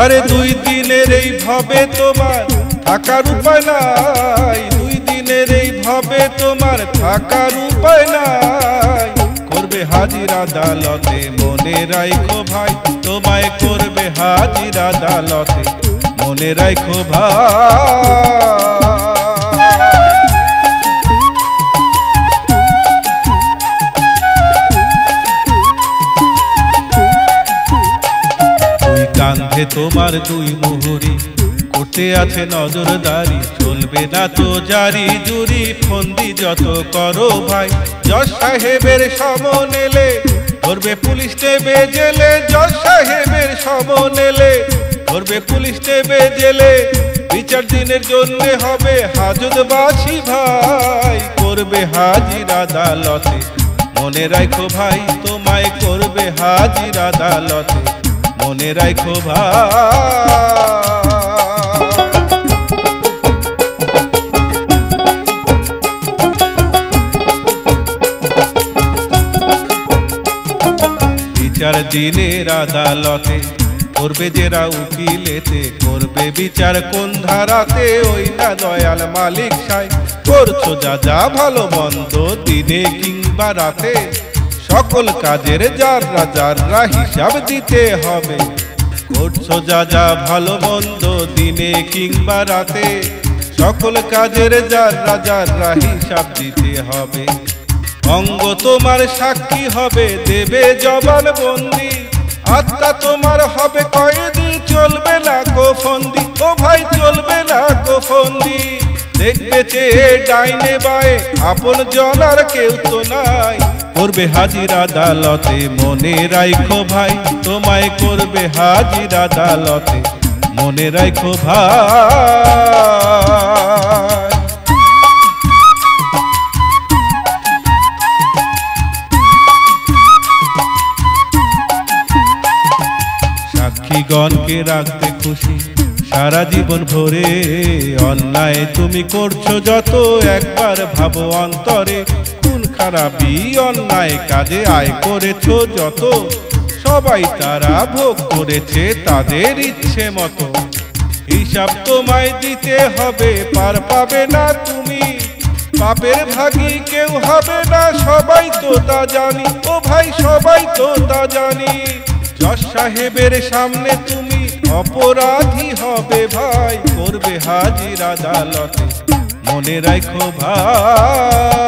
আরে দুই দিনের এই ভাবে তোমার থাকার উপায় নাই, দুই দিনের এই ভাবে তোমার থাকার উপায় নাই। করবে হাজির আদালতে মনে রাখো ভাই, তোমায় করবে হাজির আদালতে মনে রাখো ভাই। কাঁধে তোমার দুই মুহুরি, করতে আছে নজরদারি, চলবে না তো জারি জুরি, ফন্দি যত করো ভাই। জজ সাহেবের সমন এলে ধরবে পুলিশ নেবে জেলে, জজ সাহেবের সমন এলে ধরবে পুলিশ নেবে জেলে। বিচার দিনের জন্য হবে হাজতবাসী ভাই, করবে হাজির আদালতে মনে রাখো ভাই, তোমায় করবে হাজির আদালতে মনে রাখো ভাই। বিচার দিনের আদালতে করবে জেরা উকিলেতে, করবে বিচার কোন ধারাতে, ওই না দয়াল মালিক সাই। করছো যা যা ভালো মন্দ দিনে কিংবা রাতে, সকল কাজের যাররা যাররা হিসাব দিতে হবে। করছো যা যা ভালো মন্দ দিনে কিংবা রাতে, সকল কাজের যাররা যাররা হিসাব দিতে হবে। অঙ্গ তোমার সাক্ষী হবে, দেবে জবানবন্দি, আত্মা তোমার হবে কয়েদি, চলবে না গোফন্দি। ও ভাই চলবে না গোফন্দি। দেখবে চেয়ে ডাইনে বায়ে, আপন জনার কেউ তো নাই। করবে হাজির আদালতে, মনে রাখো ভাই, তোমায় করবে হাজির আদালতে, মনে রাখো ভাই। সাক্ষীগণকে রাখতে খুশি সারা জীবন ভরে, অন্যায় তুমি করছো যত একবার ভাবো অন্তরে। খুন খারাপি অন্যায় কাজে আয় করেছো যত, সবাই তারা ভোগ করেছে তাদের ইচ্ছে মতো। হিসাব তোমায় দিতে হবে, পার পাবে না তুমি, পাপের ভাগী কেউ হবে না, সবাই তো তা জানি। ও ভাই সবাই তো তা জানি। জজ সাহেবের সামনে তুমি অপরাধী হবে ভাই, করবে হাজির আদালতে, মনে রাখো ভাই।